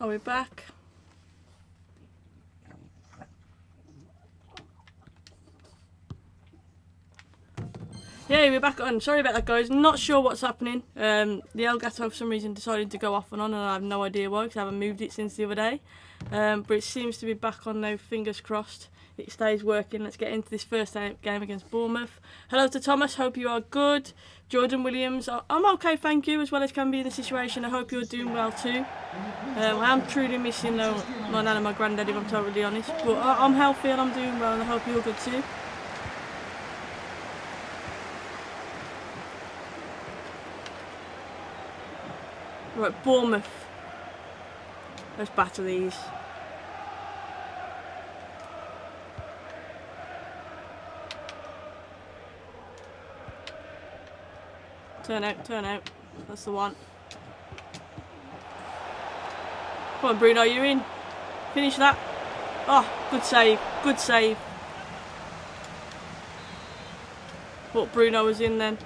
Are we back? Yeah, we're back on. Sorry about that, guys. Not sure what's happening. The Elgato for some reason decided to go off and on, and I have no idea why, because I haven't moved it since the other day. But it seems to be back on now. Fingers crossed it stays working. Let's get into this first game against Bournemouth. Hello to Thomas. Hope you are good. Jordan Williams. I'm okay, thank you. As well as can be in the situation. I hope you're doing well too. I am truly missing my nan and my granddad, if I'm totally honest. But I'm healthy and I'm doing well, and I hope you're good too. Right, Bournemouth. Let's batter these. Turn out, turn out. That's the one. Come on, Bruno, you're in. Finish that. Oh, good save, good save. Thought Bruno was in then.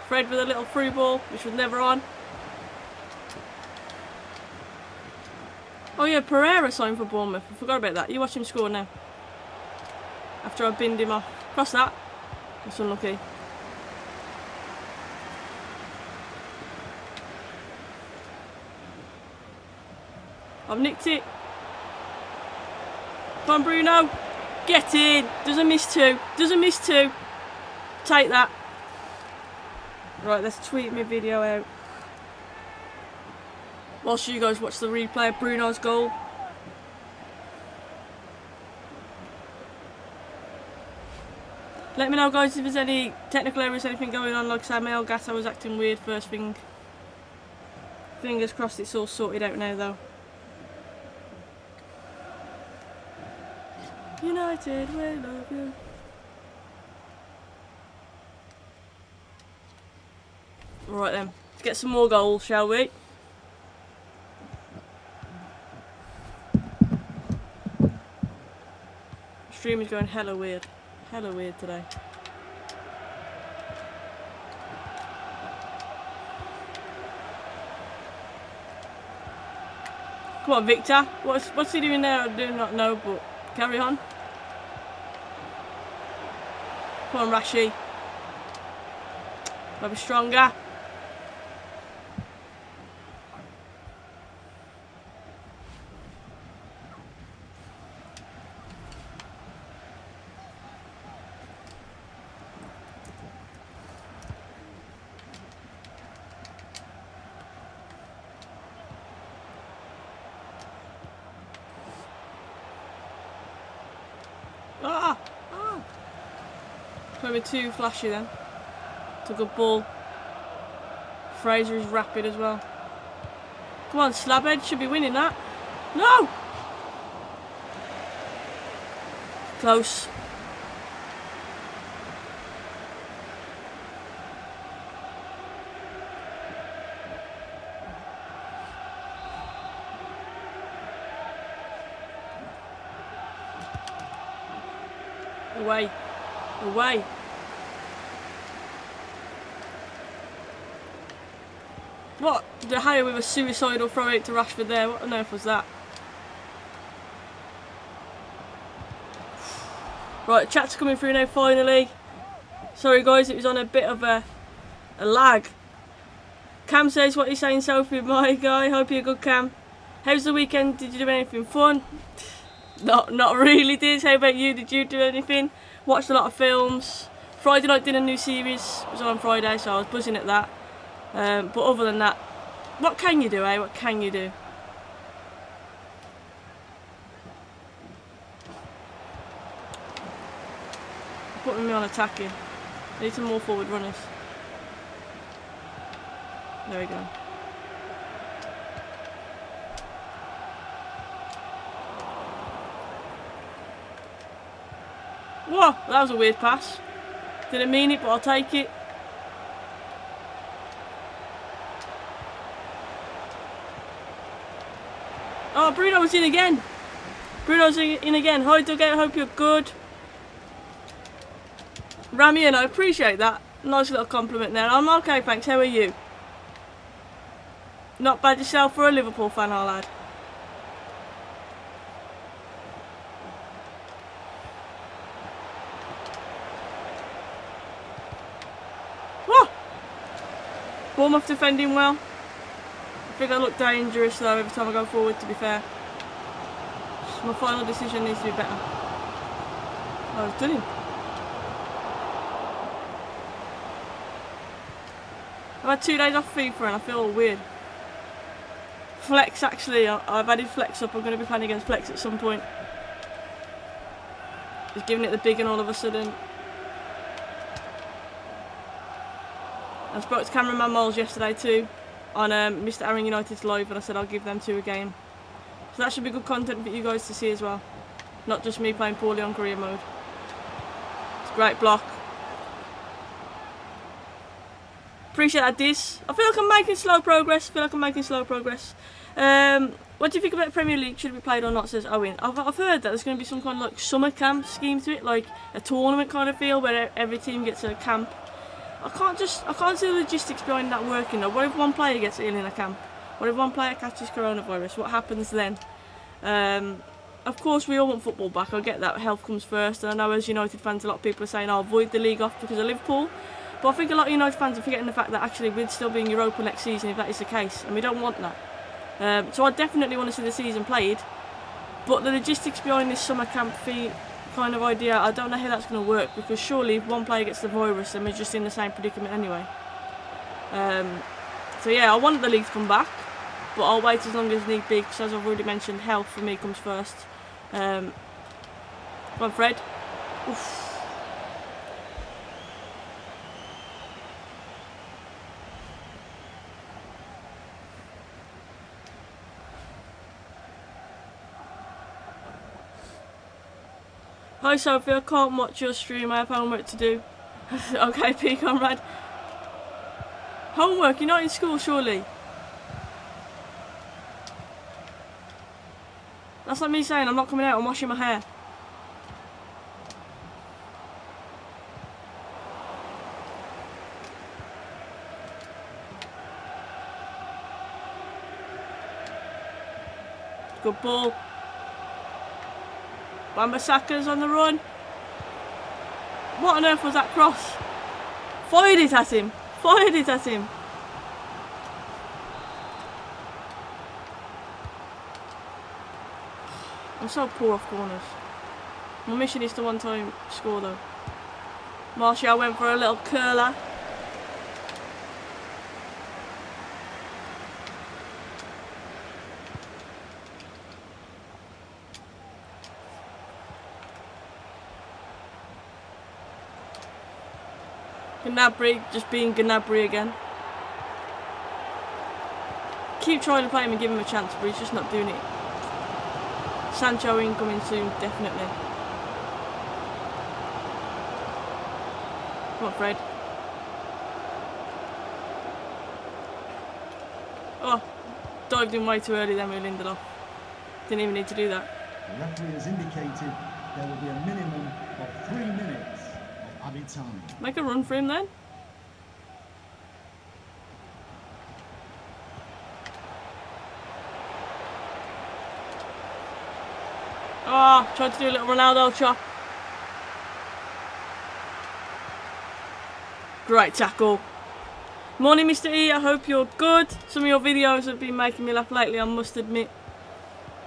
Fred with a little through ball, which was never on. Oh yeah, Pereira signed for Bournemouth. I forgot about that. You watch him score now. After I binned him off. Cross that. That's unlucky. I've nicked it. Come on, Bruno. Get in. Doesn't miss two. Doesn't miss two. Take that. Right, let's tweet my video out. Whilst you guys watch the replay of Bruno's goal. Let me know, guys, if there's any technical errors, anything going on. Like Samuel Elgato was acting weird first thing. Fingers crossed it's all sorted out now, though. United, we love you. Right then, let's get some more goals, shall we? The stream is going hella weird today. Come on, Victor. What's he doing there? I do not know, but carry on. Come on, Rashi. Maybe stronger. Maybe too flashy then. It's a good ball. Fraser is rapid as well. Come on, Slabhead should be winning that. No! Close. Away. Away. What? De Gea with a suicidal throw out to Rashford there. What on earth was that? Right, chat's coming through now finally. Sorry guys, it was on a bit of a lag. Cam says, what are you saying, Sophie, my guy? Hope you're good, Cam. How's the weekend? Did you do anything fun? Not really, Diz. How about you? Did you do anything? Watched a lot of films. Friday night did a new series. It was on Friday, so I was buzzing at that. But other than that, what can you do, eh? What can you do? Putting me on attacking. I need some more forward runners. There we go. Whoa, that was a weird pass. Didn't mean it, but I'll take it. Oh, Bruno was in again. Bruno's in again. Hi, Dugout. Hope you're good. Rami, and I appreciate that. Nice little compliment there. I'm okay, thanks. How are you? Not bad yourself for a Liverpool fan, our lad. Whoa! Bournemouth defending well. I think I look dangerous though every time I go forward, to be fair. My final decision needs to be better. I was done him. I've had 2 days off FIFA and I feel all weird. Flex, actually, I've added Flex up. I'm going to be playing against Flex at some point. Just giving it the big and all of a sudden. I spoke to cameraman Moles yesterday too on Mr. Aaron United's live, and I said I'll give them 2 a game. So that should be good content for you guys to see as well. Not just me playing poorly on career mode. It's a great block. Appreciate that, Diz. I feel like I'm making slow progress. What do you think about the Premier League? Should it be played or not, says Owen. I've heard that there's going to be some kind of like summer camp scheme to it, like a tournament kind of feel where every team gets a camp. I can't see the logistics behind that working though. What if one player gets ill in a camp? What if one player catches coronavirus? What happens then? Of course we all want football back, I get that, health comes first, and I know as United fans a lot of people are saying I'll void the league off because of Liverpool. But I think a lot of United fans are forgetting the fact that actually we'd still be in Europa next season if that is the case, and we don't want that. So I definitely want to see the season played, but the logistics behind this summer camp fee kind of idea, I don't know how that's going to work, because surely if one player gets the virus then we're just in the same predicament anyway. So yeah, I want the league to come back, but I'll wait as long as need be, because as I've already mentioned, health for me comes first. Come on, Fred. Oof. Hi Sophie, I can't watch your stream, I have homework to do. Okay, P comrade. Homework? You're not in school, surely? That's like me saying I'm not coming out, I'm washing my hair. Good ball. Wan-Bissaka's on the run. What on earth was that cross? Fired it at him. Fired it at him. I'm so poor off corners. My mission is to one time score though. Martial went for a little curler. Gnabry just being Gnabry again. Keep trying to play him and give him a chance, but he's just not doing it. Sancho incoming soon, definitely. Come on, Fred. Oh, dived in way too early then with Lindelof. Didn't even need to do that. The referee has indicated there will be a minimum of 3 minutes of added time. Make a run for him then. Oh, tried to do a little Ronaldo chop. Great tackle. Morning, Mr. E. I hope you're good. Some of your videos have been making me laugh lately, I must admit.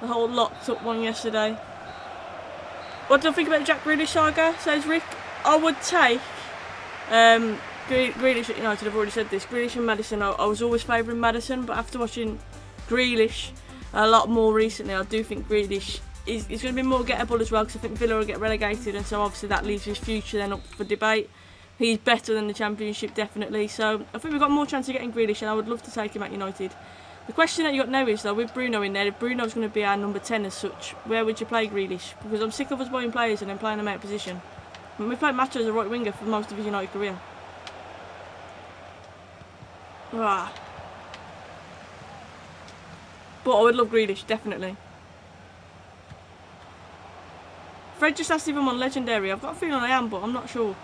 The whole locked up one yesterday. What do I think about the Jack Grealish saga? Says Rick. I would take Grealish at United. I've already said this. Grealish and Maddison. I was always favouring Maddison, but after watching Grealish a lot more recently, I do think Grealish is going to be more gettable as well, because I think Villa will get relegated, and so obviously that leaves his future then up for debate. He's better than the Championship, definitely. So I think we've got more chance of getting Grealish, and I would love to take him at United. The question that you got now is though, with Bruno in there, if Bruno's going to be our number 10 as such, where would you play Grealish? Because I'm sick of us buying players and then playing them out of position. I mean, we played Macho as a right winger for most of his United career. Ah. But I would love Grealish, definitely. Fred just asked if I'm on Legendary. I've got a feeling I am, but I'm not sure.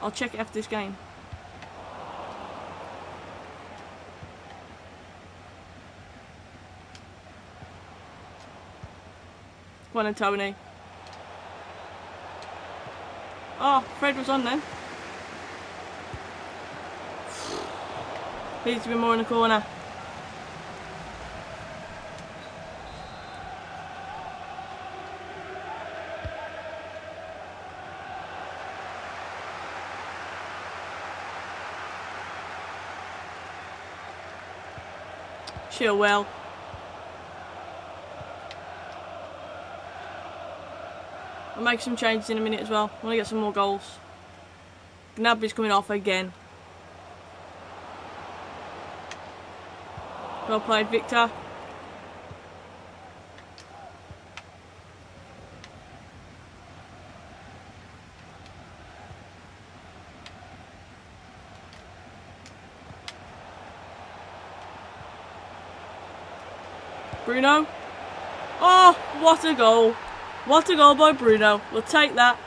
I'll check it after this game. Come on then, Tony. Oh, Fred was on then. Needs to be more in the corner. Chilwell. I'll make some changes in a minute as well. I want to get some more goals. Gnabry's coming off again. Well played, Victor. Bruno. Oh, what a goal. What a goal by Bruno. We'll take that.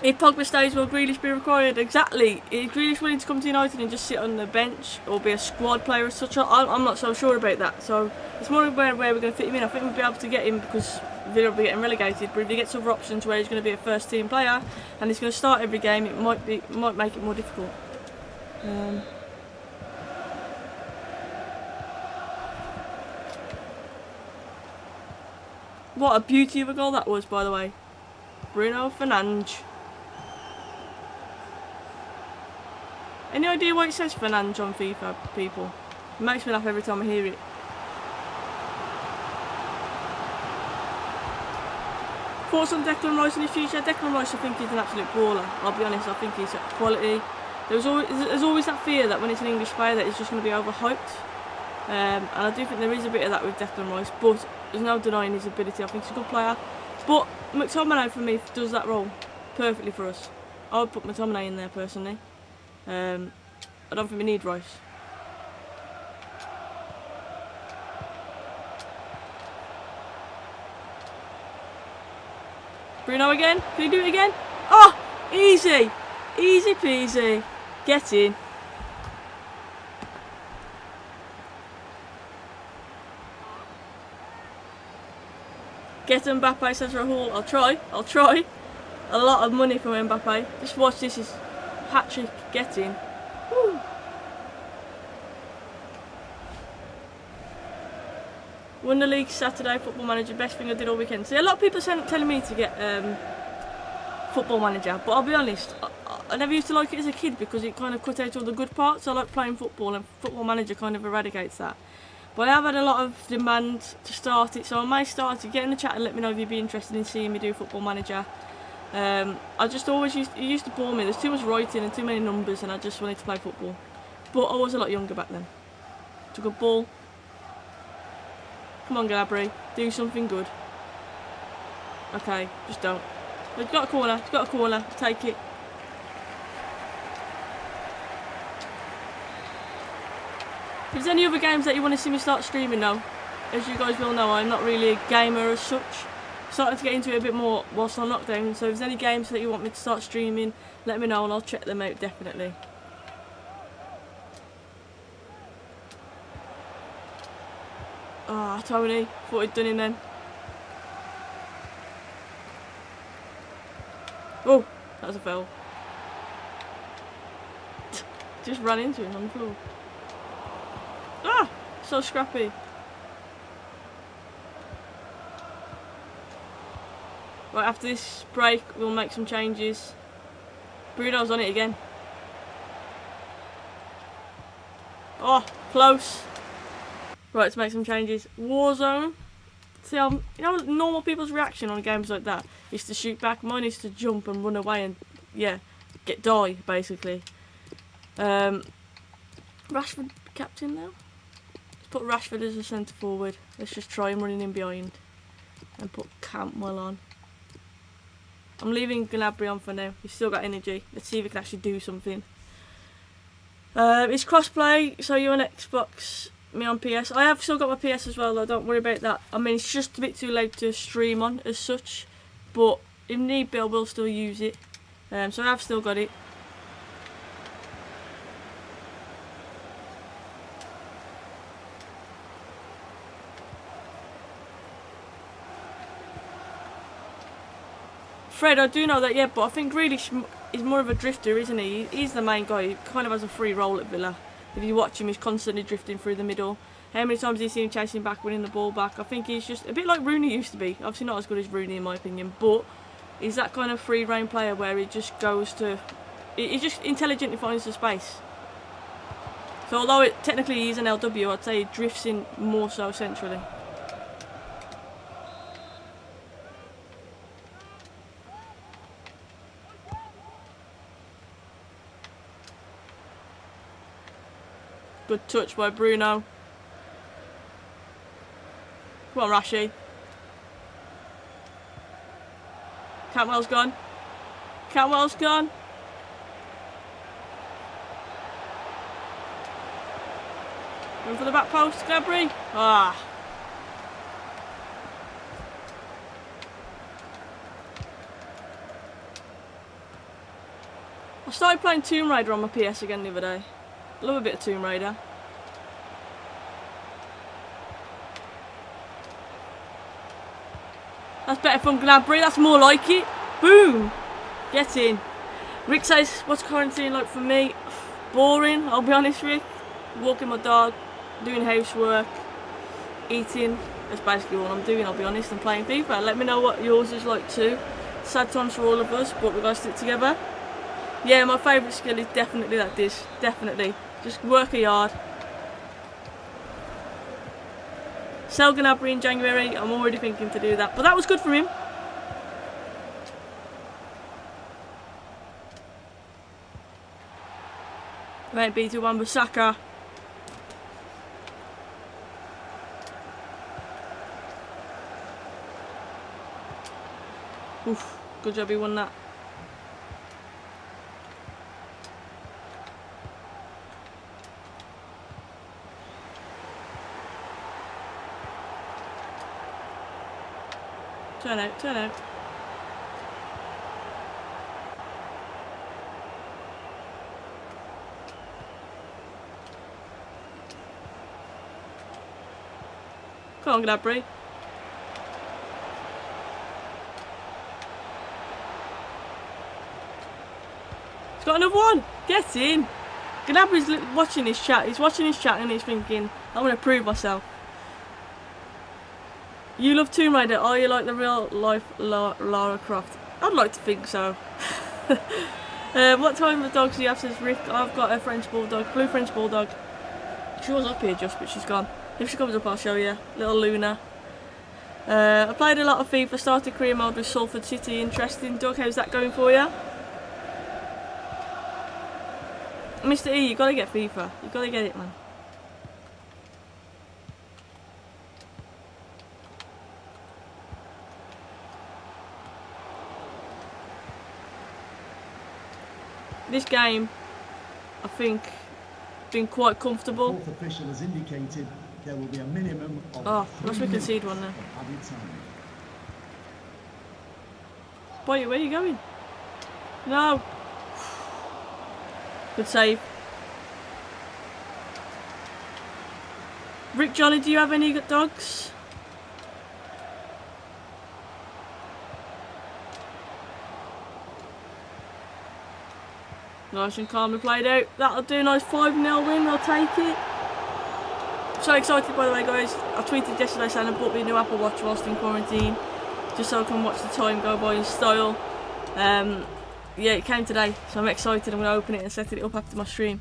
If Pogba stays, will Grealish be required? Exactly. Is Grealish willing to come to United and just sit on the bench or be a squad player as such? I'm not so sure about that. So it's more where we're going to fit him in. I think we'll be able to get him because Villa will be getting relegated. But if he gets other options where he's going to be a first team player and he's going to start every game, it might make it more difficult. What a beauty of a goal that was, by the way. Bruno Fernandes. Any idea why it says Fernandes on FIFA, people? It makes me laugh every time I hear it. Thoughts on Declan Rice in the future? Declan Rice, I think he's an absolute baller. I'll be honest, I think he's quality. There's always that fear that when it's an English player that he's just going to be overhyped. And I do think there is a bit of that with Declan Rice, but there's no denying his ability. I think he's a good player. But McTominay for me does that role perfectly for us. I would put McTominay in there personally. I don't think we need Rice. Bruno again? Can he do it again? Oh! Easy! Easy peasy. Get in. Get Mbappe, says Rahul. I'll try. A lot of money from Mbappe. Just watch this, his hat-trick get in. Woo. Won the league Saturday, Football Manager, best thing I did all weekend. See, a lot of people are telling me to get Football Manager, but I'll be honest, I never used to like it as a kid because it kind of cut out all the good parts. I like playing football and Football Manager kind of eradicates that. But I have had a lot of demand to start it, so I may start it. Get in the chat and let me know if you'd be interested in seeing me do Football Manager. I just always it used to bore me. There's too much writing and too many numbers, and I just wanted to play football. But I was a lot younger back then. Took a ball. Come on, Gnabry, do something good. Okay, just don't. He's got a corner. Take it. If there's any other games that you want to see me start streaming now, as you guys will know, I'm not really a gamer as such. Starting to get into it a bit more whilst on lockdown, so if there's any games that you want me to start streaming, let me know and I'll check them out definitely. Ah, Tony, thought he'd done him then. Oh, that was a foul. Just ran into him on the floor. Ah, so scrappy. Right, after this break, we'll make some changes. Bruno's on it again. Oh, close. Right, let's make some changes. Warzone. See, you know, normal people's reaction on games like that is to shoot back. Mine is to jump and run away and, yeah, die, basically. Rashford captain now. Let's put Rashford as a centre forward. Let's just try him running in behind. And put Campbell on. I'm leaving Gnabry on for now. He's still got energy. Let's see if he can actually do something. It's crossplay, so you're on Xbox, me on PS. I have still got my PS as well though, don't worry about that. I mean, it's just a bit too late to stream on as such, but if need be, I will still use it. So I have still got it. Fred, I do know that, yeah, but I think Grealish is more of a drifter, isn't he? He's the main guy. He kind of has a free role at Villa. If you watch him, he's constantly drifting through the middle. How many times do you see him chasing back, winning the ball back? I think he's just a bit like Rooney used to be. Obviously not as good as Rooney in my opinion, but he's that kind of free reign player where he just goes to... He just intelligently finds the space. So although technically he's an LW, I'd say he drifts in more so centrally. Good touch by Bruno. Come on, Rashi. Cantwell's gone. Cantwell's gone. Going for the back post, Gnabry. Ah. I started playing Tomb Raider on my PS again the other day. Love a bit of Tomb Raider. That's better from Gnabry, that's more like it. Boom! Get in. Rick says, what's quarantine like for me? Boring, I'll be honest, Rick. Walking my dog, doing housework, eating. That's basically all I'm doing, I'll be honest. I'm playing FIFA. Let me know what yours is like too. Sad times for all of us, but we've got to stick together. Yeah, my favourite skill is definitely that dish. Definitely. Just work hard. Sell Gnabry in January. I'm already thinking to do that. But that was good for him. Right, B2-1 with Saka. Oof, good job he won that. Turn out, turn out. Come on, Gnabry. He's got another one. Get in. Gnabry's watching his chat. He's watching his chat and he's thinking, I'm going to prove myself. You love Tomb Raider, are you like the real life Lara Croft? I'd like to think so. What time of dogs do you have, says Rick? I've got a French Bulldog, blue French Bulldog. She was up here just, but she's gone. If she comes up I'll show you. Little Luna. I played a lot of FIFA, started career mode with Salford City. Interesting. Doug, how's that going for you? Mr. E, you gotta get FIFA. You gotta get it, man. This game, I think, been quite comfortable. The fourth official has indicated there will be a minimum of must we concede one now? Boy, where are you going? No. Good save. Rick, Johnny, do you have any dogs? Nice and calmly played out. That'll do. Nice 5-0 win. I'll take it. So excited, by the way, guys. I tweeted yesterday saying I bought me a new Apple Watch whilst in quarantine, just so I can watch the time go by in style. Yeah, it came today, so I'm excited. I'm going to open it and set it up after my stream.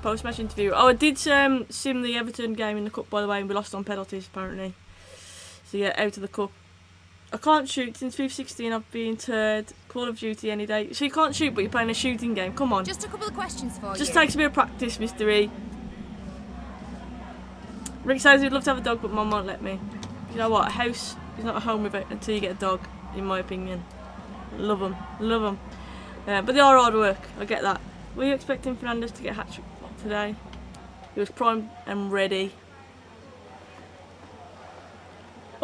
Post-match interview. Oh, I did sim the Everton game in the cup, by the way, and we lost on penalties apparently. So yeah, out of the cup. I can't shoot. Since FIFA 16 I've been turd. Call of Duty any day. So you can't shoot but you're playing a shooting game. Come on. Just a couple of questions for you. Just takes a bit of practice, Mr. E. Rick says he'd love to have a dog but Mum won't let me. You know what? A house is not a home with it until you get a dog, in my opinion. Love them. Love them. But they are hard work. I get that. Were you expecting Fernandes to get a hat-trick today? He was primed and ready.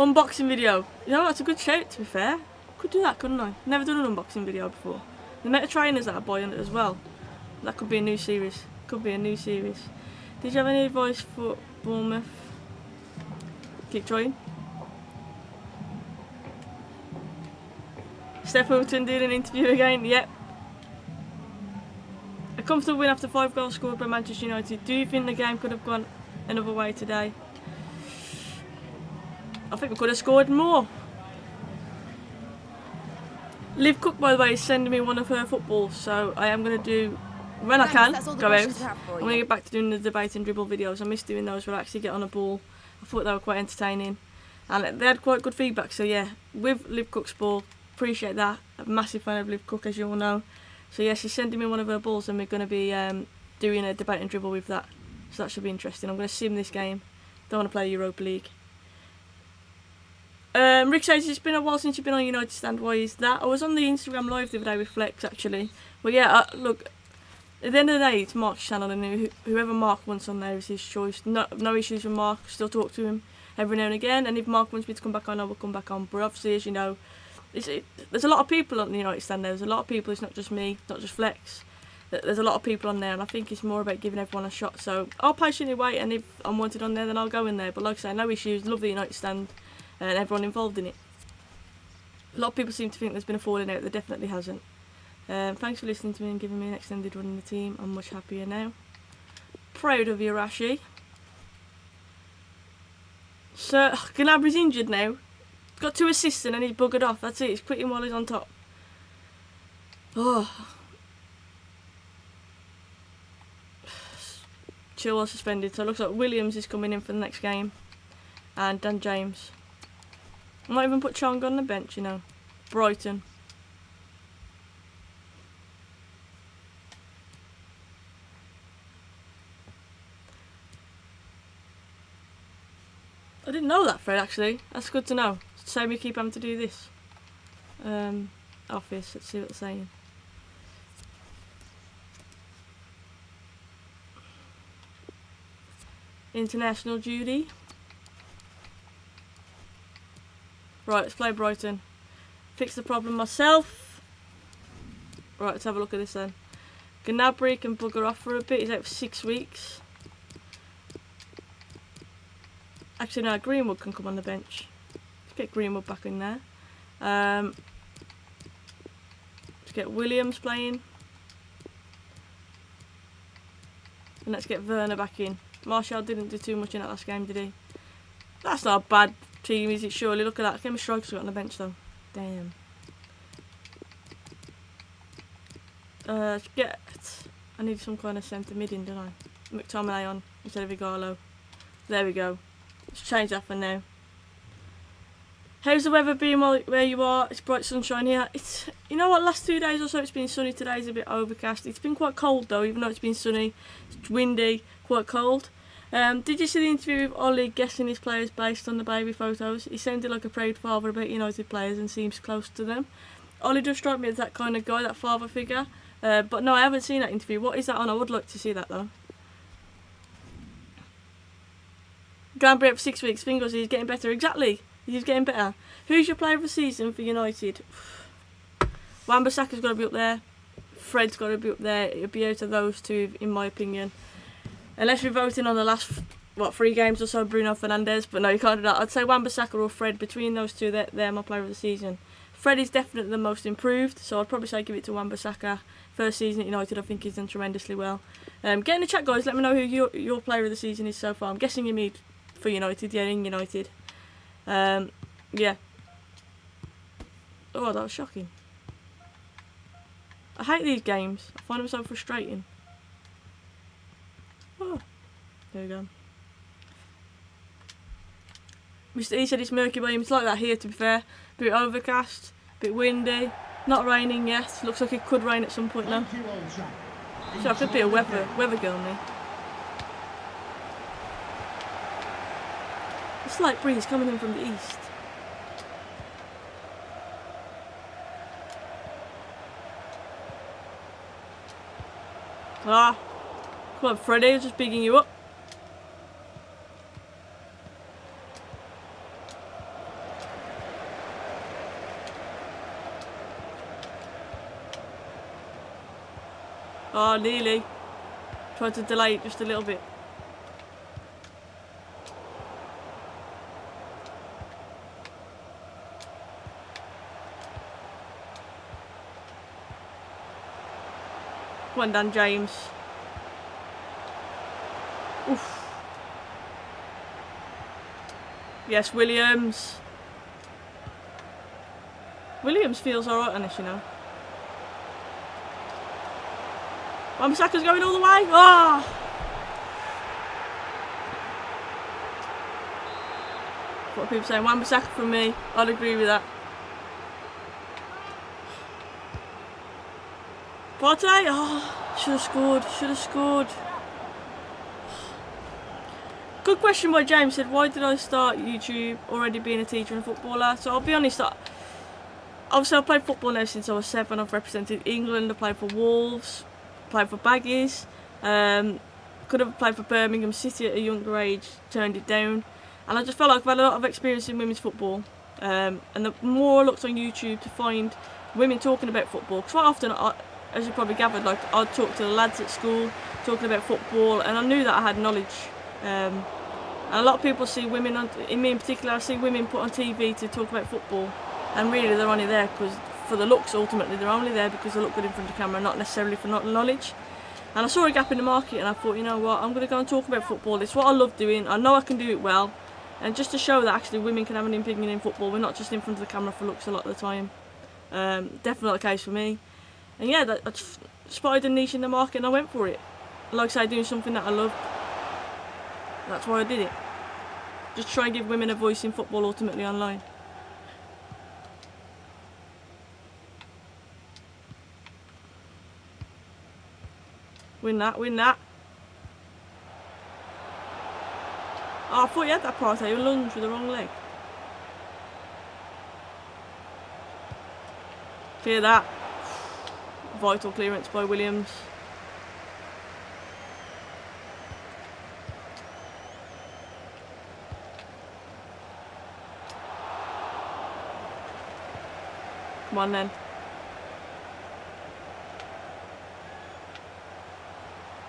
Unboxing video. You know, that's a good shout, to be fair. Could do that, couldn't I? Never done an unboxing video before. The amount of trainers that I buy on it as well. That could be a new series. Could be a new series. Did you have any advice for Bournemouth? Keep trying. Steph Wilton doing an interview again. Yep. A comfortable win after 5 goals scored by Manchester United. Do you think the game could have gone another way today? I think we could have scored more. Liv Cook, by the way, is sending me one of her footballs, so I am going to do, when I can, go out. I'm going to get back to doing the debate and dribble videos. I miss doing those where I actually get on a ball. I thought they were quite entertaining. And they had quite good feedback, so yeah, with Liv Cook's ball, appreciate that. I'm a massive fan of Liv Cook, as you all know. So yeah, she's sending me one of her balls and we're going to be doing a debate and dribble with that. So that should be interesting. I'm going to sim this game. Don't want to play Europa League. Rick says it's been a while since you've been on United Stand. Why is that? I was on the Instagram live the other day with Flex actually. But yeah, look, at the end of the day, it's Mark's channel and whoever Mark wants on there is his choice. No issues with Mark. Still talk to him every now and again. And if Mark wants me to come back on, I will come back on. But obviously, as you know, there's a lot of people on the United Stand there. There's a lot of people. It's not just me, not just Flex. There's a lot of people on there, and I think it's more about giving everyone a shot. So I'll patiently wait, and if I'm wanted on there, then I'll go in there. But like I say, no issues. Love the United Stand and everyone involved in it. A lot of people seem to think there's been a falling out. There definitely hasn't. Thanks for listening to me and giving me an extended run in the team. I'm much happier now. Proud of you, Rashi. So Gnabry's injured now. Got 2 assists and he's buggered off. That's it. He's quitting while he's on top. Oh. Chilwell suspended. So it looks like Williams is coming in for the next game. And Dan James. I might even put Chong on the bench, you know. Brighton. I didn't know that, Fred, actually. That's good to know. So we keep having to do this. Office, let's see what they're saying. International duty. Right, let's play Brighton. Fix the problem myself. Right, let's have a look at this then. Gnabry can bugger off for a bit. He's out for 6 weeks. Actually, no, Greenwood can come on the bench. Let's get Greenwood back in there. Let's get Williams playing. And let's get Werner back in. Martial didn't do too much in that last game, did he? That's not a bad team, is it? Surely. Look at that. How many strikers we got on the bench, though? Damn. Let's get... I need some kind of centre mid in, don't I? McTominay on instead of Igalo. There we go. Let's change that for now. How's the weather been where you are? It's bright sunshine here. It's, you know what, last 2 days or so it's been sunny. Today's a bit overcast. It's been quite cold though, even though it's been sunny. It's windy, quite cold. Did you see the interview with Ollie guessing his players based on the baby photos? He sounded like a proud father about United players and seems close to them. Ollie does strike me as that kind of guy, that father figure. But no, I haven't seen that interview. What is that on? I would like to see that though. Gnabry up for 6 weeks. Fingers, he's getting better. Exactly. He's getting better. Who's your player of the season for United? Wan-Bissaka's got to be up there. Fred's got to be up there. It'll be out of those two, in my opinion. Unless we're voting on the last, 3 games or so, Bruno Fernandes. But no, you can't do that. I'd say Wan-Bissaka or Fred. Between those two, they're my player of the season. Fred is definitely the most improved, so I'd probably say give it to Wan-Bissaka. First season at United, I think he's done tremendously well. Get in the chat, guys. Let me know who your player of the season is so far. I'm guessing you mean for United. Yeah, in United. Yeah. Oh, that was shocking. I hate these games. I find them so frustrating. Oh, there we go. Mr. E said it's murky, William. It's like that here, to be fair. Bit overcast, bit windy. Not raining yet. Looks like it could rain at some point now. So I could be a weather girl now. A slight breeze coming in from the east. Ah, come on, Freddie, just bigging you up. Oh, nearly. Tried to delay it just a little bit. Come on, Dan James. Oof. Yes, Williams. Williams feels alright on this, you know. Wan-Bissaka's going all the way. Ah! What are people saying? Wan-Bissaka from me. I'd agree with that. Partey. Oh, should have scored. Should have scored. Good question by James. Said, why did I start YouTube already being a teacher and a footballer? So I'll be honest. Obviously, I've played football now since I was 7. I've represented England. I played for Wolves. Played for Baggies. Could have played for Birmingham City at a younger age. Turned it down. And I just felt like I've had a lot of experience in women's football. And the more I looked on YouTube to find women talking about football, because quite often, as you probably gathered, like I'd talk to the lads at school talking about football, and I knew that I had knowledge. And a lot of people see women, in me in particular, I see women put on TV to talk about football, and really they're only there because for the looks. Ultimately, they're only there because they look good in front of the camera, not necessarily for not knowledge. And I saw a gap in the market, and I thought, you know what, I'm going to go and talk about football. It's what I love doing. I know I can do it well, and just to show that actually women can have an opinion in football. We're not just in front of the camera for looks a lot of the time. Definitely not the case for me. And yeah, I spotted a niche in the market, and I went for it. Like I say, doing something that I love. That's why I did it. Just try and give women a voice in football, ultimately online. Win that, win that. Oh, I thought you had that part. You lunged with the wrong leg. Clear that. Vital clearance by Williams. Come on then.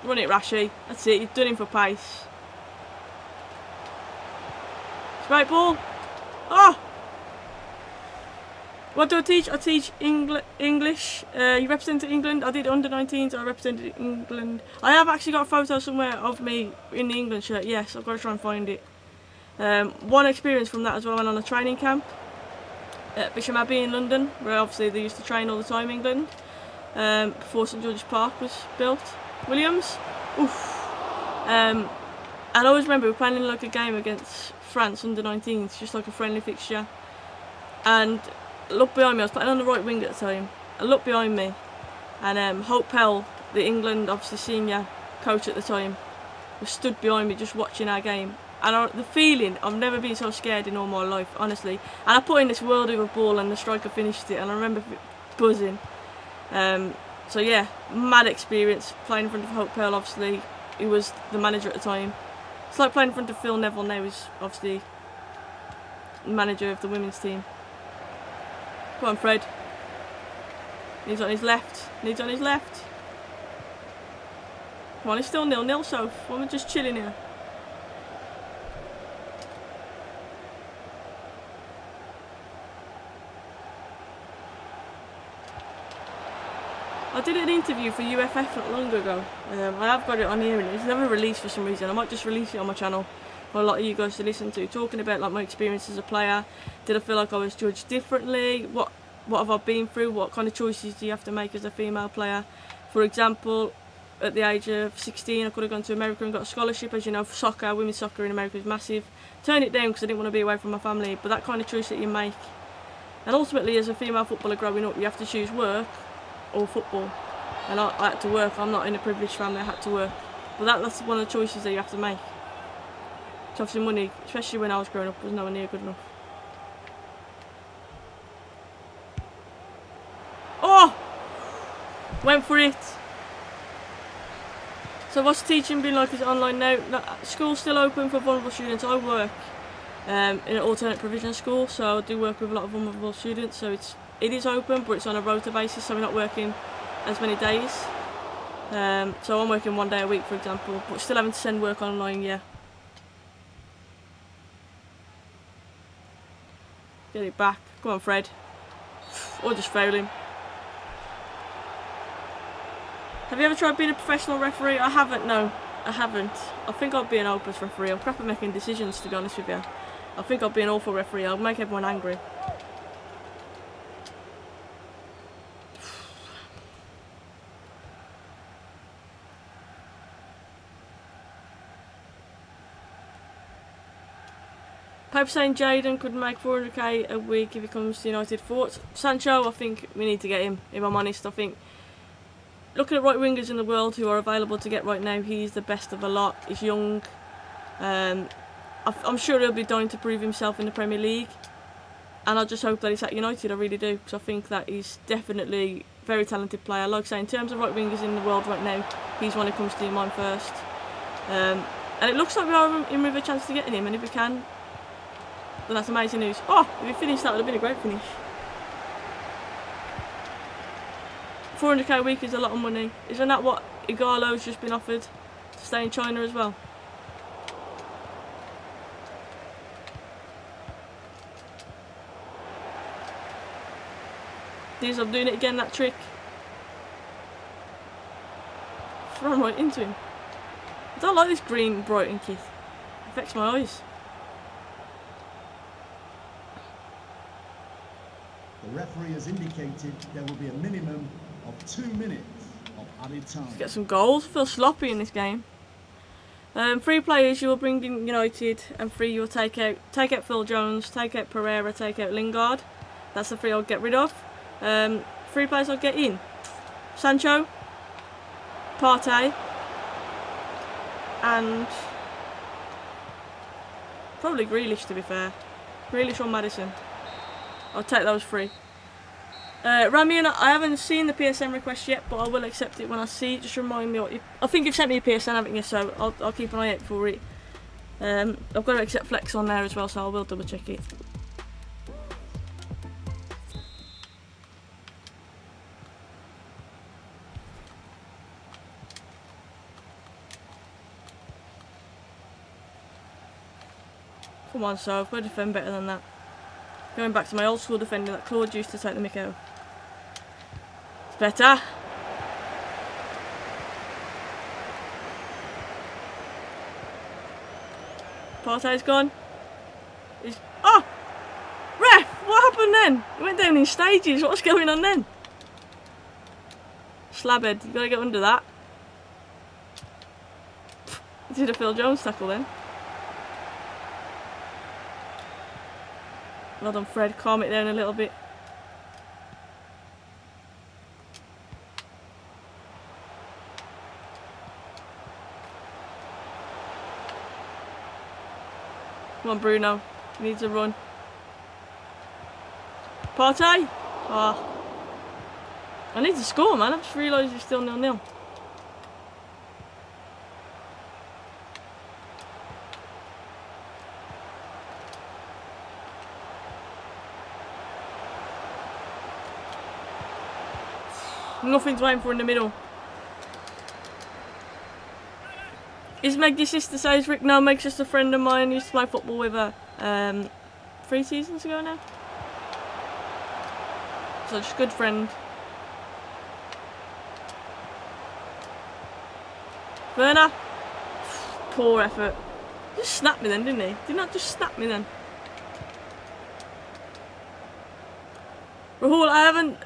Run it, Rashi. That's it. You've done him for pace. Straight ball. Oh! What do I teach? I teach English. You represented England. I did under 19s. I represented England. I have actually got a photo somewhere of me in the England shirt. Yes, I've got to try and find it. One experience from that as well. I went on a training camp at Bisham Abbey in London, where obviously they used to train all the time, England, before St George's Park was built. Williams. Oof. And I always remember we were playing like a game against France under 19s, just like a friendly fixture. And I looked behind me, I was playing on the right wing at the time. I looked behind me, and Hope Pell, the England obviously senior coach at the time, was stood behind me just watching our game. And the feeling, I've never been so scared in all my life, honestly. And I put in this world of a ball, and the striker finished it, and I remember buzzing. So yeah, mad experience playing in front of Hope Pell. Obviously, he was the manager at the time. It's like playing in front of Phil Neville now. He's obviously manager of the women's team. Come on, Fred. Needs on his left. Needs on his left. Come on, it's still 0-0, so we're just chilling here. I did an interview for UFF not long ago. I have got it on here, and it's never released for some reason. I might just release it on my channel for a lot of you guys to listen to, talking about like my experience as a player. Did I feel like I was judged differently? What have I been through? What kind of choices do you have to make as a female player? For example, at the age of 16, I could have gone to America and got a scholarship. As you know, soccer, women's soccer in America is massive. Turned it down because I didn't want to be away from my family. But that kind of choice that you make, and ultimately as a female footballer growing up, you have to choose work or football. And I had to work. I'm not in a privileged family. I had to work. But that's one of the choices that you have to make. So obviously money, especially when I was growing up, was nowhere near good enough. Oh! Went for it. So what's teaching been like? Is it online now? No, school's still open for vulnerable students. I work in an alternate provision school, so I do work with a lot of vulnerable students. So it is open, but it's on a rota basis, so we're not working as many days. So I'm working 1 day a week, for example, but still having to send work online, yeah. Get it back. Come on, Fred. Or just fail him. Have you ever tried being a professional referee? I haven't, no. I haven't. I think I'd be an hopeless referee. I'm crap at making decisions, to be honest with you. I think I'd be an awful referee. I'd make everyone angry. Paper saying Jaden could make 400k a week if he comes to United. Thoughts? Sancho, I think we need to get him, if I'm honest. I think, looking at right wingers in the world who are available to get right now, he's the best of a lot. He's young. I'm sure he'll be dying to prove himself in the Premier League. And I just hope that he's at United, I really do. Because I think that he's definitely a very talented player. Like I say, in terms of right wingers in the world right now, he's one who comes to your mind first. And it looks like we are in with a chance to getting him. And if we can, then that's amazing news. Oh, if we finished, that would have been a great finish. 400k a week is a lot of money. Isn't that what Igalo's just been offered to stay in China as well? I'm doing it again, that trick. Thrown right into him. I don't like this green Brighton kit. It affects my eyes. The referee has indicated there will be a minimum of 2 minutes of added time. Let's get some goals. I feel sloppy in this game. 3 players you will bring in United, and 3 you will take out. Take out Phil Jones, take out Pereira, take out Lingard. That's the 3 I'll get rid of. 3 players I'll get in: Sancho, Partey, and probably Grealish, to be fair. Grealish or Maddison. I'll take those 3. Ramian, I haven't seen the PSN request yet, but I will accept it when I see it. Just remind me what I think you've sent me a PSN, haven't you? So I'll keep an eye out for it. I've got to accept Flex on there as well, so I will double check it. Come on, so I've got to defend better than that. Going back to my old school defending that Claude used to take the mick out. It's better. Partey's gone. Oh! Ref! What happened then? It went down in stages. What's going on then? Slabhead, you gotta get under that. Did a Phil Jones tackle then? Well done, Fred. Calm it down a little bit. Come on, Bruno. He needs a run. Partey! Oh. I need to score, man. I've just realised it's still 0-0. Nothing's waiting for in the middle. Is Meg your sister, says Rick? No, Meg's just a friend of mine. I used to play football with her 3 seasons ago now. So just a good friend. Werner. Poor effort. Just snapped me then, didn't he? Did not just snap me then. Rahul, I haven't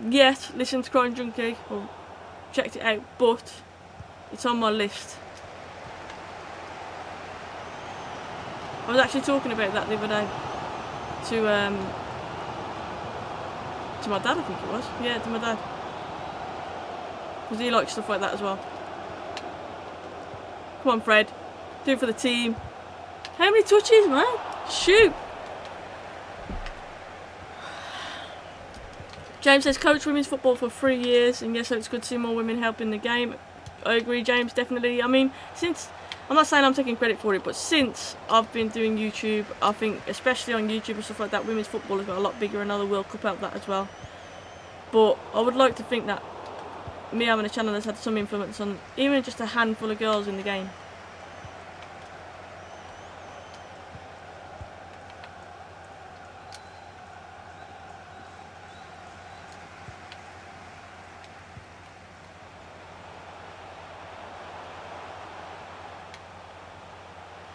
yet listened to Crime Junkie or checked it out, but it's on my list. I was actually talking about that the other day to my dad, I think it was. Yeah, to my dad, because he likes stuff like that as well. Come on, Fred, do it for the team. How many touches, man? Shoot. James says, coach women's football for 3 years, and yes, so it's good to see more women helping the game. I agree, James, definitely. I mean, I'm not saying I'm taking credit for it, but since I've been doing YouTube, I think, especially on YouTube and stuff like that, women's football has got a lot bigger, and another World Cup out that as well. But I would like to think that me having a channel has had some influence on even just a handful of girls in the game.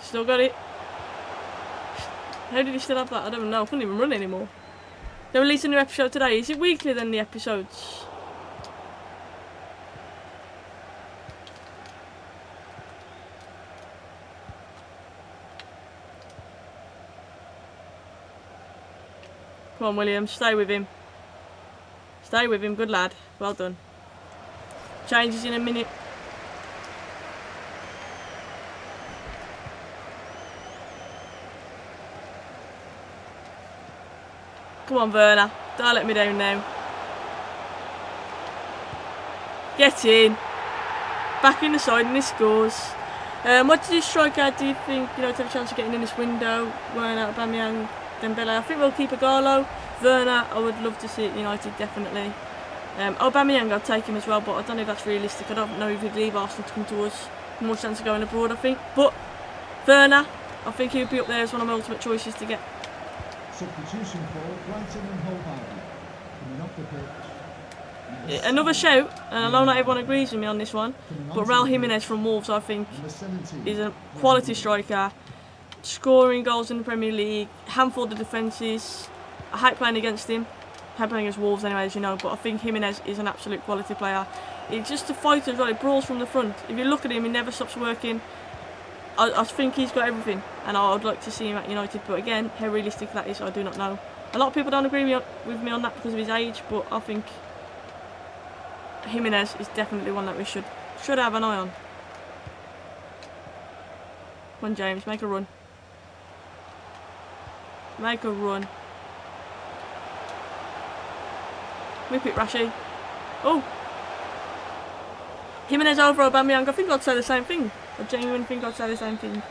Still got it. How did he still have that? I don't know. I couldn't even run anymore. They released a new episode today. Is it weekly then, the episodes? Come on, William. Stay with him. Stay with him. Good lad. Well done. Changes in a minute. Come on, Werner. Don't let me down now. Get in. Back in the side and he scores. What did you Sheffield do you think, you know, to have a chance of getting in this window? Werner, Aubameyang, Dembele. I think we'll keep Igalo. Werner, I would love to see at United, definitely. Aubameyang, I'd take him as well, but I don't know if that's realistic. I don't know if he'd leave Arsenal to come to us. More chance of going abroad, I think. But Werner, I think he would be up there as one of my ultimate choices to get. Substitution for Brighton and Hove Albion. Coming off the pitch. Another shout, and I know not everyone agrees with me on this one, but Raul Jimenez from Wolves, I think, is a quality striker, scoring goals in the Premier League, handful of defences. I hate playing against him. I hate playing against Wolves anyway, as you know, but I think Jimenez is an absolute quality player. He's just a fighter as well, he brawls from the front. If you look at him, he never stops working. I think he's got everything, and I would like to see him at United, but again, how realistic that is, I do not know. A lot of people don't agree with me on that because of his age, but I think Jimenez is definitely one that we should have an eye on. Come on, James, make a run. Make a run. Whip it, Rashi. Oh! Jimenez over Aubameyang, I think I'd say the same thing. I genuinely think I'd say the same thing.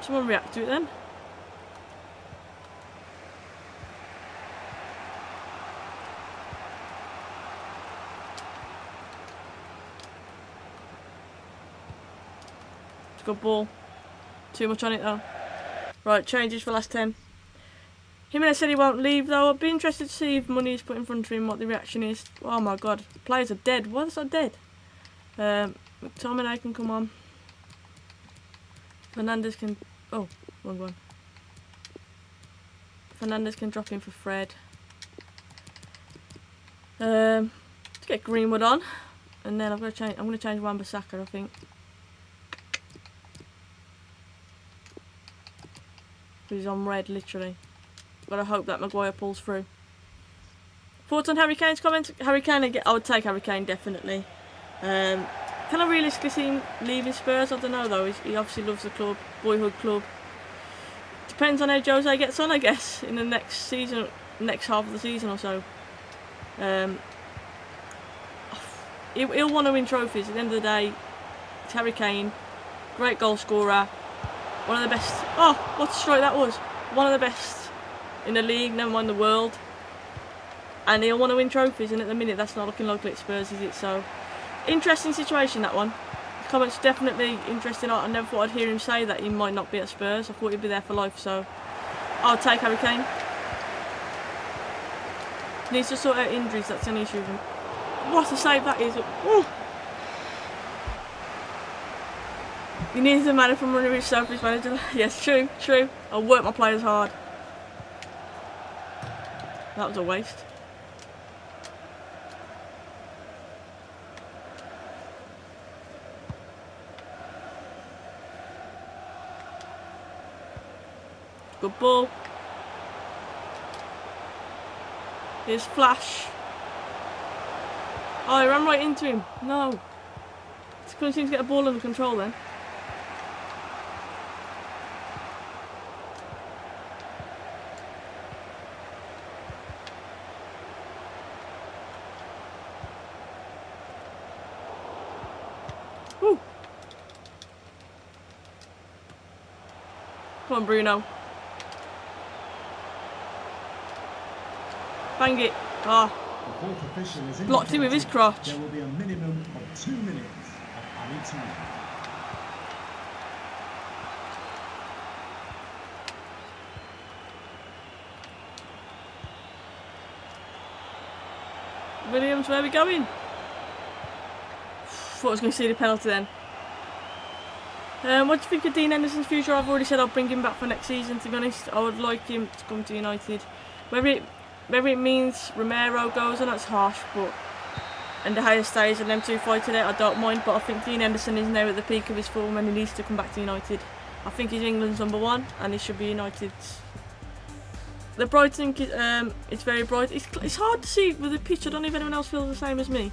Someone react to it then. It's a good ball. Too much on it though. Right, changes for last 10. Jimenez said he won't leave though. I'd be interested to see if money is put in front of him, what the reaction is. Oh my god, players are dead. Why is that dead? McTominay can come on. Fernandes can... Oh, wrong one. Fernandes can drop in for Fred. Let's get Greenwood on. And then I'm going to change Wan-Bissaka, I think. He's on red, literally. Gotta hope that Maguire pulls through. Thoughts on Harry Kane's comments? Harry Kane, I would take Harry Kane, definitely. Can I realistically see him leaving Spurs? I don't know though. He obviously loves the club, boyhood club. Depends on how Jose gets on, I guess, in the next season, next half of the season or so. He'll want to win trophies. At the end of the day, it's Harry Kane, great goal scorer, one of the best. Oh, what a strike that was! One of the best in the league, never mind the world. And he'll want to win trophies, and at the minute that's not looking likely at Spurs, is it? So, interesting situation, that one. His comments definitely interesting. I never thought I'd hear him say that he might not be at Spurs. I thought he'd be there for life, so I'll take Harry Kane. Needs to sort out injuries, that's an issue with him. What a save that is. Ooh. He needs a man from running with selfish manager. Yes, true, true. I'll work my players hard. That was a waste. Good ball. Here's Flash. Oh, I ran right into him. No. Couldn't seem to get a ball under control then. Woo. Come on, Bruno. Bang it. Oh, The fourth official has blocked him with his indicated crotch. there will be a minimum of 2 minutes of added time. Williams, where are we going? Thought I was going to see the penalty then. What do you think of Dean Henderson's future? I've already said I'll bring him back for next season, to be honest. I would like him to come to United. Whether it means Romero goes, and that's harsh, but and De Gea stays and them two fight today, I don't mind. But I think Dean Henderson is now at the peak of his form and he needs to come back to United. I think he's England's #1 and he should be United's. The Brighton, it's very bright. It's hard to see with the pitch. I don't know if anyone else feels the same as me.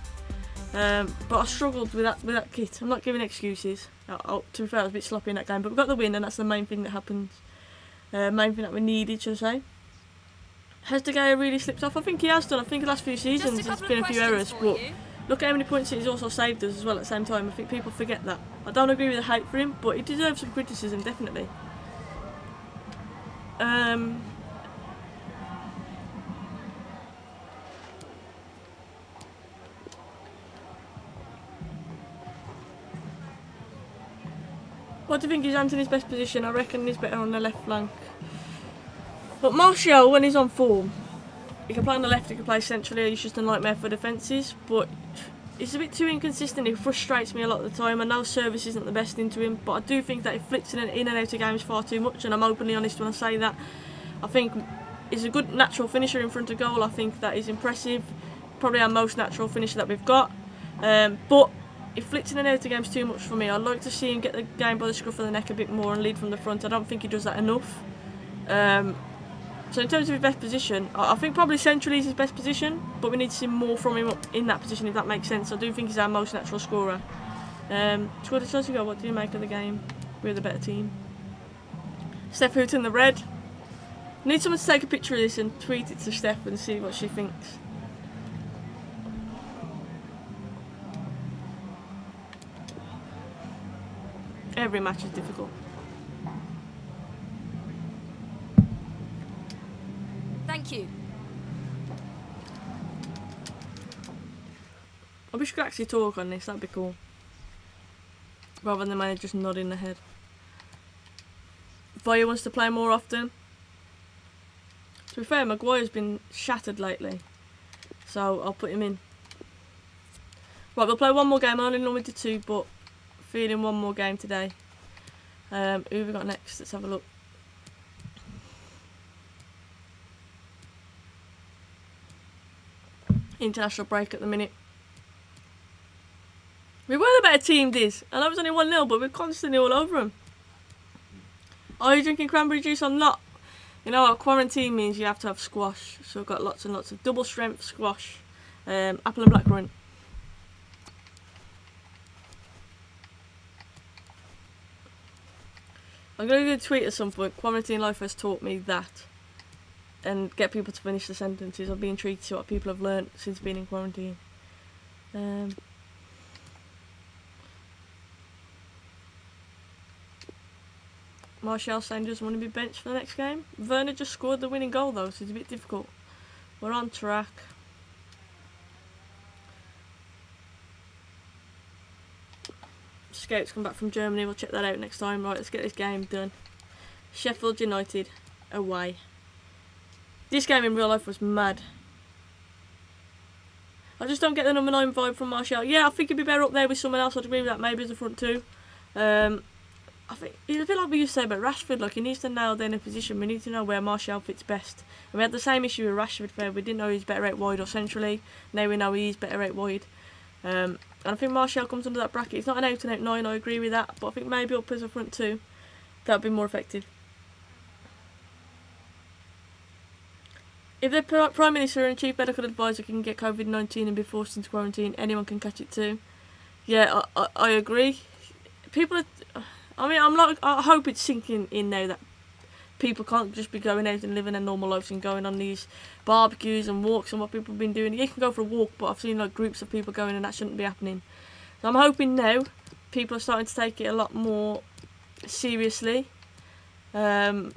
But I struggled with that kit. I'm not giving excuses. To be fair, I was a bit sloppy in that game, but we got the win, and that's the main thing that happens. Main thing that we needed, should I say. Has De Gea really slipped off? I think he has done. I think the last few seasons there's been a few errors, but look at how many points he's also saved us as well at the same time. I think people forget that. I don't agree with the hate for him, but he deserves some criticism, definitely. What do you think is Anthony's best position? I reckon he's better on the left flank. But Martial, when he's on form, he can play on the left, he can play centrally, he's just a nightmare for defences, but he's a bit too inconsistent, he frustrates me a lot of the time. I know service isn't the best into him, but I do think that he flicks in and out of games far too much, and I'm openly honest when I say that. I think he's a good natural finisher in front of goal. I think that is impressive, probably our most natural finisher that we've got, but he flicks in and out of games too much for me. I'd like to see him get the game by the scruff of the neck a bit more and lead from the front. I don't think he does that enough. So in terms of his best position, I think probably centrally is his best position, but we need to see more from him in that position, if that makes sense. I do think he's our most natural scorer. Scored a Chelsea goal. What do you make of the game? We're the better team. Steph Hoot in the red. Need someone to take a picture of this and tweet it to Steph and see what she thinks. Every match is difficult. Thank you. I wish we could actually talk on this, that'd be cool. Rather than the manager just nodding the head. Vaya wants to play more often. To be fair, Maguire's been shattered lately, so I'll put him in. Right, we'll play one more game. I only normally do 2, but feeling one more game today. Who have we got next? Let's have a look. International break at the minute. We were the better team, Diz. I know it was only 1-0, but we're constantly all over them. Are you drinking cranberry juice? I'm not. You know what quarantine means? You have to have squash. So I've got lots and lots of double strength squash, apple and blackcurrant. I'm going to do a tweet at some point. Quarantine life has taught me that. And get people to finish the sentences. I'll be intrigued to see what people have learnt since being in quarantine. Martial saying doesn't want to be benched for the next game. Werner just scored the winning goal though, so it's a bit difficult. We're on track. Scouts come back from Germany, we'll check that out next time. Right, let's get this game done. Sheffield United away. This game in real life was mad. I just don't get the number 9 vibe from Martial. Yeah, I think he'd be better up there with someone else. I'd agree with that, maybe as a front 2. I think it's a bit like we used to say about Rashford. Like, he needs to nail down a position. We need to know where Martial fits best. And we had the same issue with Rashford, where we didn't know he was better out wide or centrally. Now we know he's better out wide. And I think Martial comes under that bracket. He's not an out-and-out 9, I agree with that. But I think maybe up as a front 2, that would be more effective. If the Prime Minister and Chief Medical Advisor can get COVID-19 and be forced into quarantine, anyone can catch it too. Yeah, I agree. People are... I mean, I hope it's sinking in now that people can't just be going out and living their normal lives and going on these barbecues and walks and what people have been doing. You can go for a walk, but I've seen like groups of people going and that shouldn't be happening. So I'm hoping now people are starting to take it a lot more seriously. I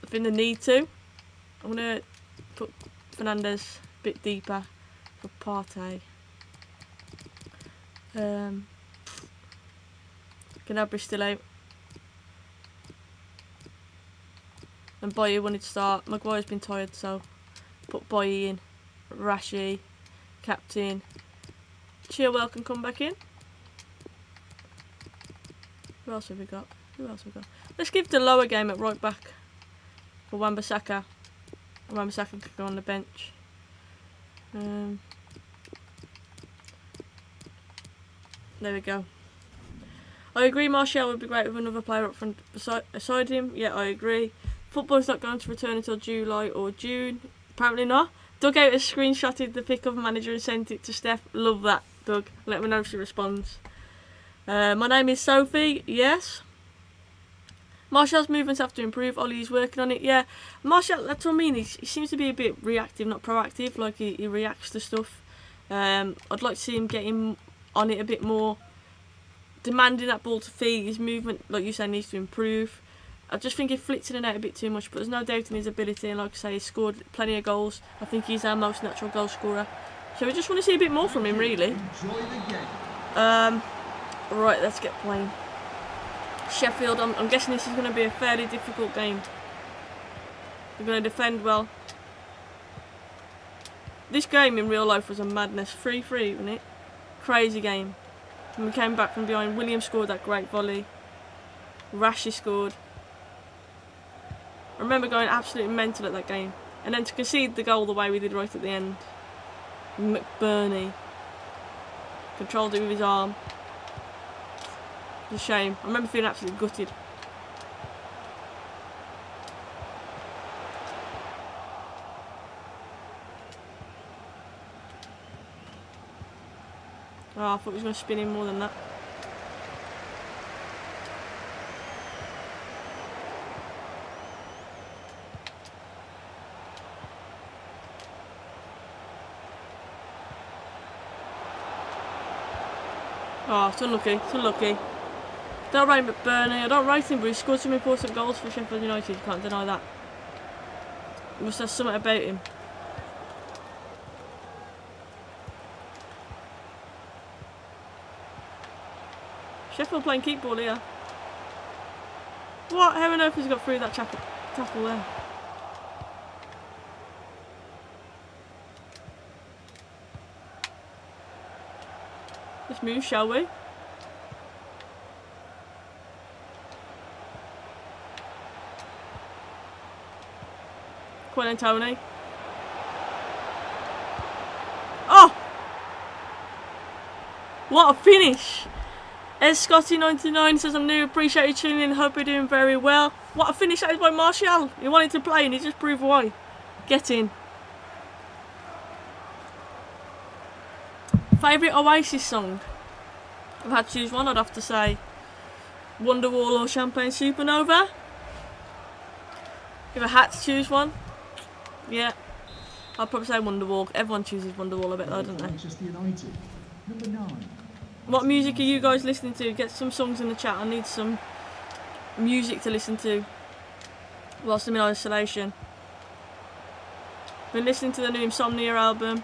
think they need to. I'm going to put Fernandes bit deeper for Partey. Ganabri's still out. And Boye wanted to start. Maguire's been tired, so put Boye in. Rashi, captain. Chilwell can come back in. Who else have we got? Let's give the lower game at right back for Wan-Bissaka. Wan-Bissaka can go on the bench. There we go. I agree Martial would be great with another player up front beside him. Yeah, I agree. Football's not going to return until July or June. Apparently not. Dugout has screenshotted the pic of the manager and sent it to Steph. Love that, Doug. Let me know if she responds. My name is Sophie. Yes. Martial's movements have to improve. Ollie's working on it. Yeah. Martial, that's what I mean. He seems to be a bit reactive, not proactive. Like he reacts to stuff. I'd like to see him getting on it a bit more. Demanding that ball to feet. His movement, like you say, needs to improve. I just think he flicks in and out a bit too much, but there's no doubt in his ability, and like I say, he's scored plenty of goals. I think he's our most natural goal scorer. So we just want to see a bit more from him, really. Right, let's get playing. Sheffield, I'm guessing this is going to be a fairly difficult game. We're going to defend well. This game in real life was a madness. 3-3, wasn't it? Crazy game. And we came back from behind. William scored that great volley. Rashi scored. I remember going absolutely mental at that game. And then to concede the goal the way we did right at the end. McBurney controlled it with his arm. It's a shame. I remember feeling absolutely gutted. Oh, I thought he was going to spin in more than that. Oh, it's unlucky. It's unlucky. Don't rate McBurney. I don't rate him, but he scored some important goals for Sheffield United. Can't deny that. He must have something about him. Sheffield playing keep ball here. What? How on earth has he got through that tackle there? Let's move, shall we? Come on then, Tony. Oh! What a finish! Scotty99 says, I'm new, appreciate you tuning in, hope you're doing very well. What a finish that is by Martial. He wanted to play and he just proved why. Get in. Favourite Oasis song? I've had to choose one, I'd have to say Wonderwall or Champagne Supernova. If I had to choose one, yeah, I'd probably say Wonderwall. Everyone chooses Wonderwall a bit though, don't they? Manchester United, number 9. What music are you guys listening to? Get some songs in the chat. I need some music to listen to whilst I'm in isolation. Been listening to the new Insomnia album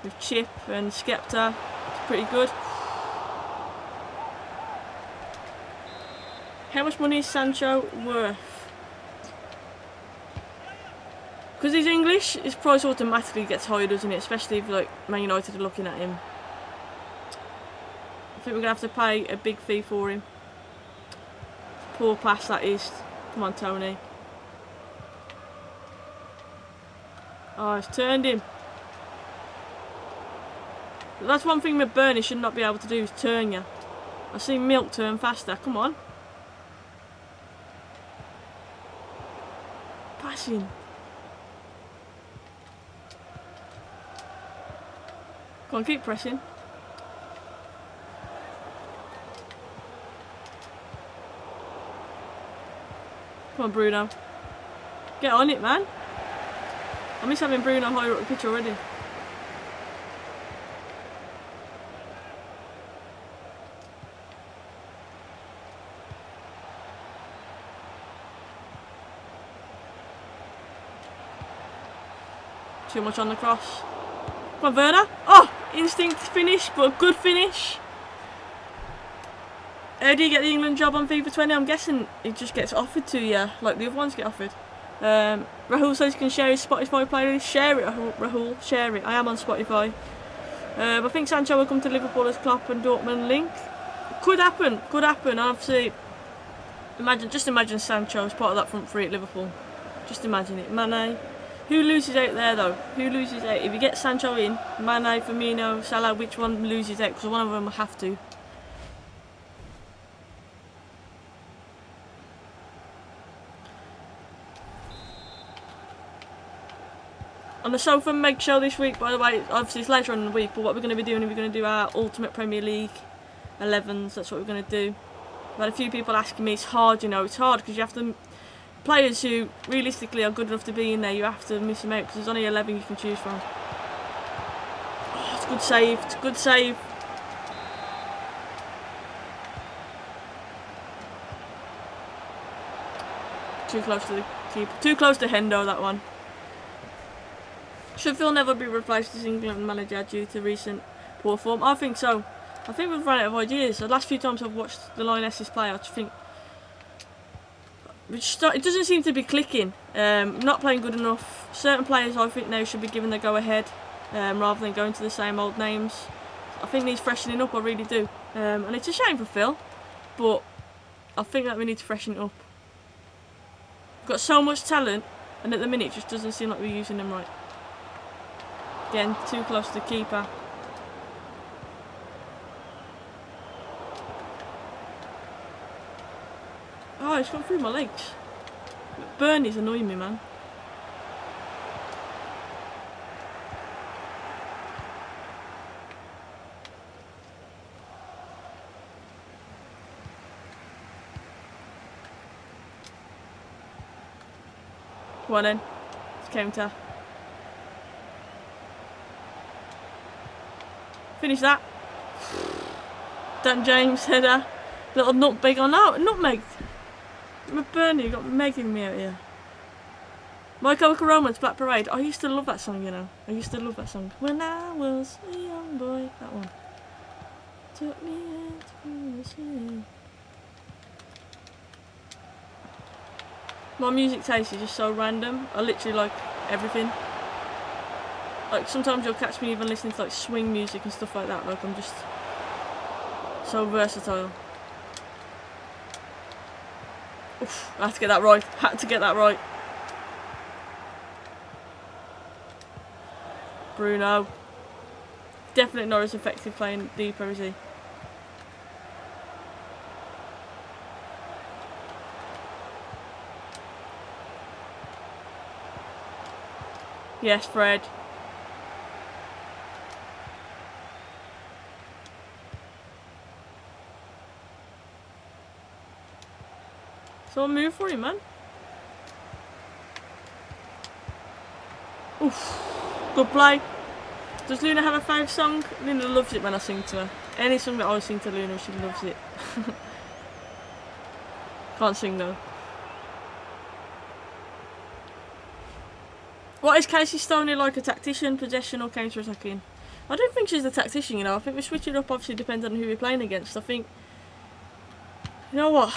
with Chip and Skepta. It's pretty good. How much money is Sancho worth? Because he's English, his price automatically gets higher, doesn't it? Especially if like Man United are looking at him. I think we're going to have to pay a big fee for him. Poor pass that is. Come on, Tony. Oh, it's turned him. That's one thing McBurney should not be able to do, is turn you. I've seen Milk turn faster. Come on. Passing. Go on, keep pressing. Come on, Bruno. Get on it, man. I miss having Bruno higher up the pitch already. Too much on the cross. Come on, Werner. Oh, instinct finish, but a good finish. How do you get the England job on FIFA 20? I'm guessing it just gets offered to you, like the other ones get offered. Rahul says you can share his Spotify playlist. Share it, Rahul. Share it. I am on Spotify. I think Sancho will come to Liverpool as Klopp and Dortmund link. Could happen. Could happen. Obviously, just imagine Sancho as part of that front three at Liverpool. Just imagine it. Mane. Who loses out there though? Who loses out? If you get Sancho in, Mane, Firmino, Salah, which one loses out? Because one of them will have to. On the Sofa Meg show this week, by the way, obviously it's later on in the week, but what we're going to be doing is we're going to do our Ultimate Premier League 11s, that's what we're going to do. I've had a few people asking me, it's hard, you know, it's hard because you have to, players who realistically are good enough to be in there, you have to miss them out because there's only 11 you can choose from. Oh, it's a good save, it's a good save. Too close to the keeper, too close to Hendo, that one. Should Phil never be replaced as England manager due to recent poor form? I think so. I think we've run out of ideas. The last few times I've watched the Lionesses play, I just think it doesn't seem to be clicking. Not playing good enough. Certain players I think now should be given the go ahead rather than going to the same old names. I think needs freshening up, I really do. And it's a shame for Phil, but I think that we need to freshen it up. We've got so much talent, and at the minute it just doesn't seem like we're using them right. Again, too close to the keeper. Oh, it's gone through my legs. Bernie's annoying me, man. Come on then. It's counter. Finish that. Dan James header. Little nutmeg on out. Nutmeg. Bernie got megging me out here. My Chemical Romance, Black Parade. I used to love that song, you know. I used to love that song. When I was a young boy. That one. Took me into the sea. My music taste is just so random. I literally like everything. Like sometimes you'll catch me even listening to like swing music and stuff like that. Like I'm just so versatile. Oof, I had to get that right. Had to get that right. Bruno. Definitely not as effective playing deeper, is he? Yes, Fred. So I'll move for him, man. Oof. Good play. Does Luna have a favourite song? Luna loves it when I sing to her. Any song that I sing to Luna, she loves it. Can't sing though. What is Casey Stoney like, a tactician, possession or counter-attacking? I don't think she's a tactician, you know. I think we switch it up, obviously depends on who we're playing against. I think, you know what,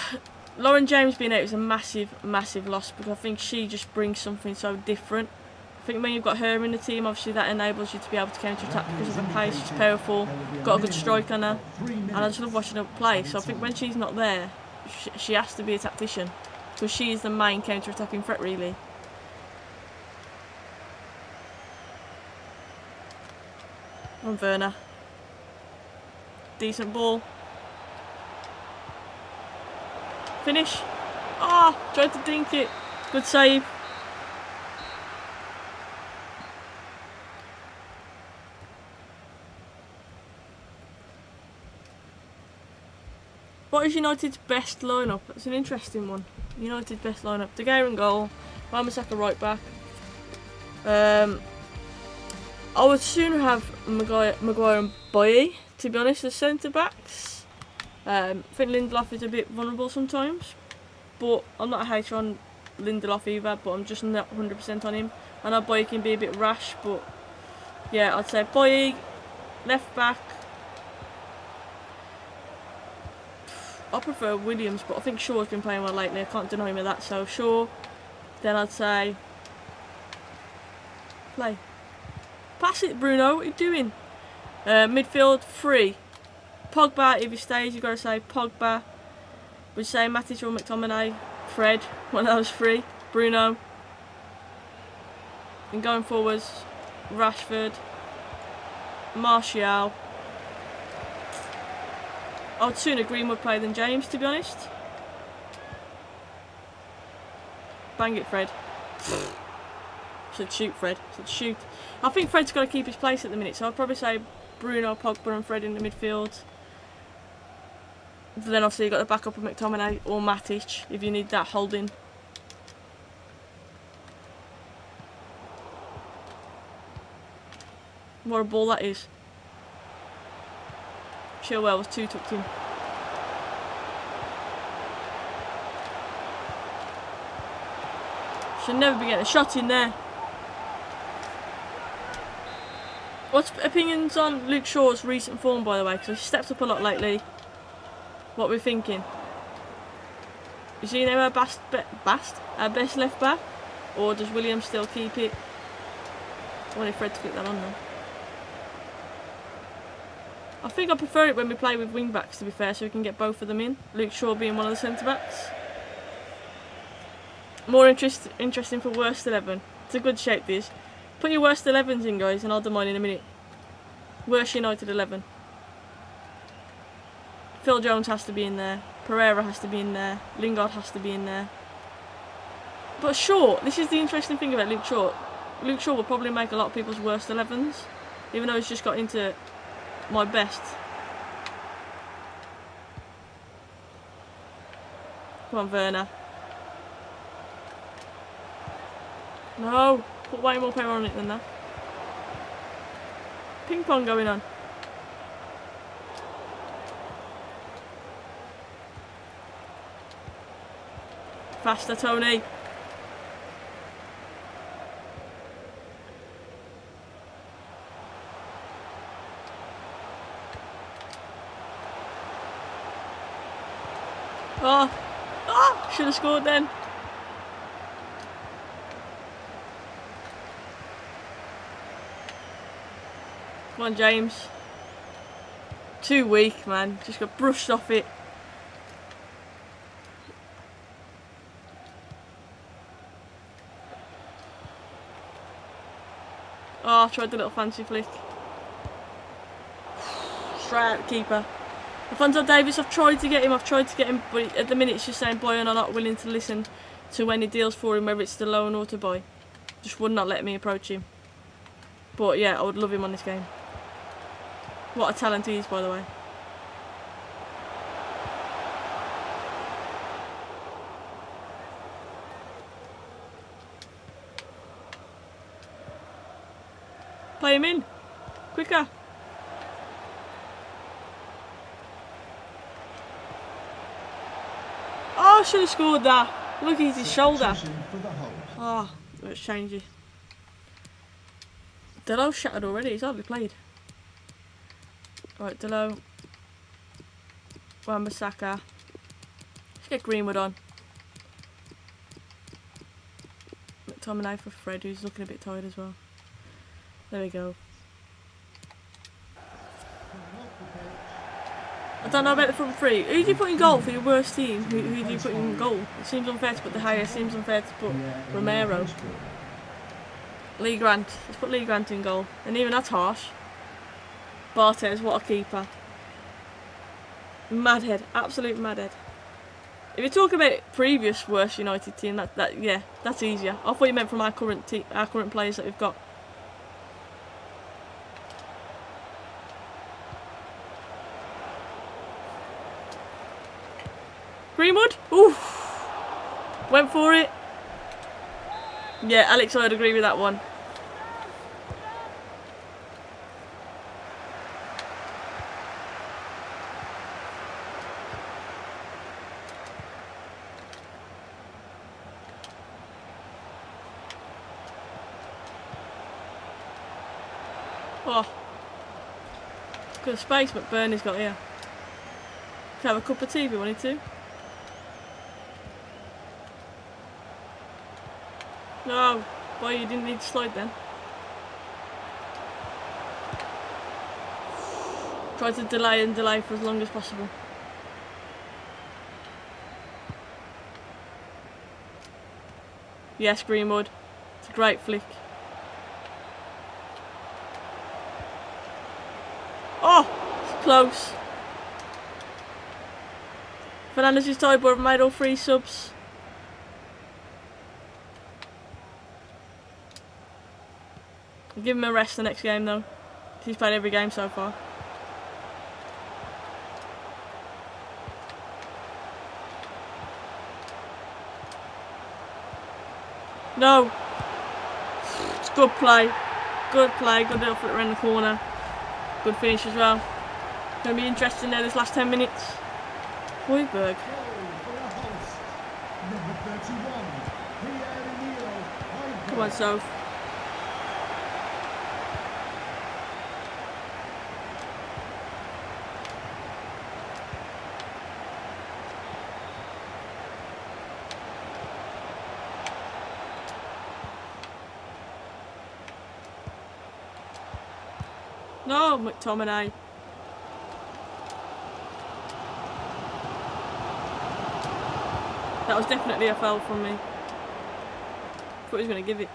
Lauren James being out is a massive, massive loss because I think she just brings something so different. I think when you've got her in the team, obviously that enables you to be able to counter-attack because of her pace. She's powerful, got a good strike on her, and I just love watching her play. So I think when she's not there, she has to be a tactician because she is the main counter-attacking threat, really. On Werner. Decent ball. Finish. Oh, tried to dink it. Good save. What is United's best lineup? That's an interesting one. United's best lineup. De Gea in goal. Wan-Bissaka right back. I would sooner have Maguire and Boye, to be honest, as centre backs. I think Lindelof is a bit vulnerable sometimes, but I'm not a hater on Lindelof either, but I'm just not 100% on him. I know Boye can be a bit rash, but yeah, I'd say Boye, left back. I prefer Williams, but I think Shaw's been playing well lately. I can't deny him of that. So Shaw. Then I'd say play. Pass it, Bruno. What are you doing? Midfield 3. Pogba. If he stays, you've got to say Pogba. Would you say Matic or McTominay? Fred. One of those 3. Bruno. And going forwards, Rashford, Martial. I would sooner Greenwood play than James, to be honest. Bang it, Fred. Should shoot, Fred. Should shoot. I think Fred's got to keep his place at the minute, so I'd probably say Bruno, Pogba and Fred in the midfield. Then obviously you've got the backup of McTominay or Matic if you need that holding. What a ball that is. Chilwell was 2 tucked in. Should never be getting a shot in there. What's opinions on Luke Shaw's recent form, by the way? Because he's stepped up a lot lately. What we're thinking? Is he now our best left back? Or does Williams still keep it? I wanted Fred to fit that on now. I think I prefer it when we play with wing backs, to be fair, so we can get both of them in. Luke Shaw being one of the centre backs. More interesting for worst 11. It's a good shape, this. Put your worst 11s in, guys, and I'll do mine in a minute. Worst United 11. Phil Jones has to be in there. Pereira has to be in there. Lingard has to be in there. But Shaw, this is the interesting thing about Luke Shaw. Luke Shaw will probably make a lot of people's worst 11s, even though he's just got into my best. Come on, Werner. No, put way more power on it than that. Ping pong going on. Faster, Tony. Oh, should have scored then. Come on, James. Too weak, man. Just got brushed off it. Oh, I tried the little fancy flick. Straight out the keeper. Alphonso Davies, I've tried to get him, but at the minute it's just saying Boy and I'm not willing to listen to any deals for him, whether it's to loan or to buy. Just would not let me approach him. But yeah, I would love him on this game. What a talent he is, by the way. Play him in. Quicker. Oh, I should have scored that. Look at his shoulder. Oh, let's change it. Delo's shattered already. He's hardly played. Right, Delo. Wan-Bissaka. Let's get Greenwood on. McTominay for Fred, who's looking a bit tired as well. There we go. I don't know about the front three. Who do you put in goal for your worst team? Who do you put in goal? It seems unfair to put De Gea, it seems unfair to put Romero. Lee Grant. Let's put Lee Grant in goal. And even that's harsh. Barthez, what a keeper. Madhead. Absolute madhead. If you talk about previous worst United team, yeah, that's easier. I thought you meant from our current players that we've got. Greenwood? Ooh. Went for it. Yeah, Alex, I'd agree with that one. Oh. Look at the space McBurney's got here. Could have a cup of tea if you wanted to. No. Boy, you didn't need to slide then. Try to delay and delay for as long as possible. Yes, Greenwood. It's a great flick. Oh! It's close. Fernandes is tied, but have made all 3 subs. I'll give him a rest the next game though. He's played every game so far. No! It's good play. Good play. Good little foot around the corner. Good finish as well. Going to be interesting there this last 10 minutes. Hoiberg. Goal for the host, number 31. Come on, Soph. No, McTominay. That was definitely a foul from me. Thought he was going to give it.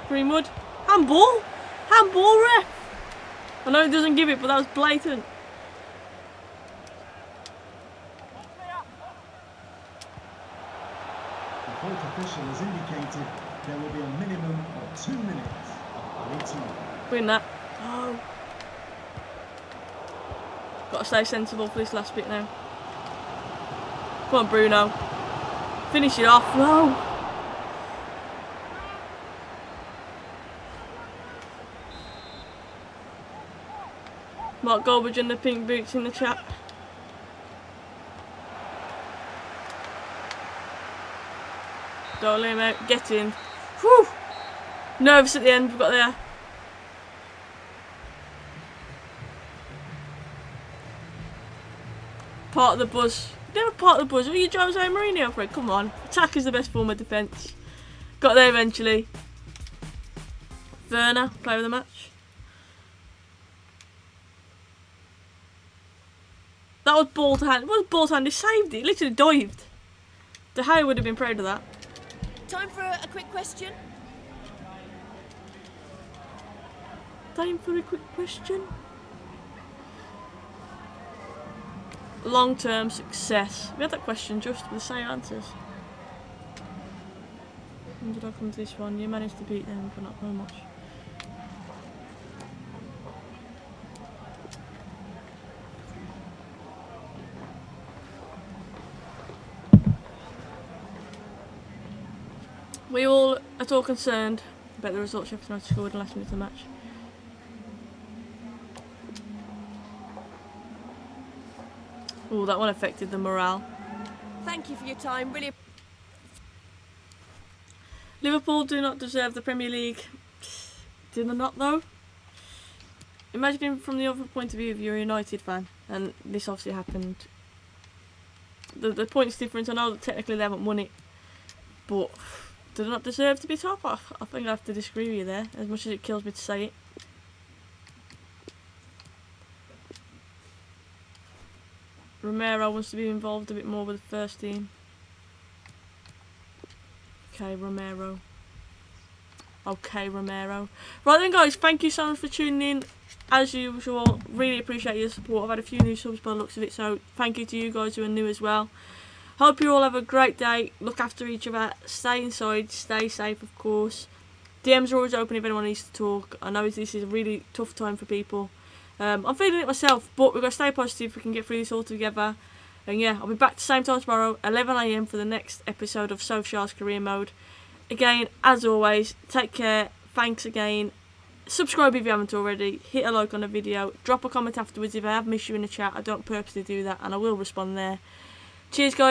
Greenwood. Handball? Handball, ref! I know he doesn't give it, but that was blatant. The fourth official has indicated there will be a minimum of 2 minutes of waiting. Win that. Oh. Got to stay sensible for this last bit now. Come on, Bruno. Finish it off. No. Mark Goldbridge and the pink boots in the chat. Don't let him out. Get in. Whew. Nervous at the end. We've got there. Part of the buzz. Never part of the buzz. What are you, Jose Mourinho, Fred? Come on. Attack is the best form of defence. Got there eventually. Werner, player of the match. That was ball to hand. It was ball to hand. He saved it. He literally dived. De Gea would have been proud of that. Time for a quick question. Time for a quick question. Long-term success. We had that question just with the same answers. When did I come to this one? You managed to beat them, but not very much. We all at all concerned about the result Sheffield United scored in the last minute of the match. Oh, that one affected the morale. Thank you for your time. Really. Liverpool do not deserve the Premier League. Did they not though? Imagining from the other point of view if you're a United fan, and this obviously happened. The points difference, I know that technically they haven't won it, but do they not deserve to be top? I think I have to disagree with you there, as much as it kills me to say it. Romero wants to be involved a bit more with the first team. Okay, Romero. Okay, Romero. Right then, guys, thank you so much for tuning in. As usual, really appreciate your support. I've had a few new subs by the looks of it, so thank you to you guys who are new as well. Hope you all have a great day. Look after each other. Stay inside. Stay safe, of course. DMs are always open if anyone needs to talk. I know this is a really tough time for people. I'm feeling it myself, but we've got to stay positive. We can get through this all together. And yeah, I'll be back the same time tomorrow, 11 AM for the next episode of Sophsjkaer's Career Mode. Again, as always, take care. Thanks again. subscribe if you haven't already, hit a like on the video, drop a comment afterwards if I have missed you in the chat. I don't purposely do that, and I will respond there. Cheers guys.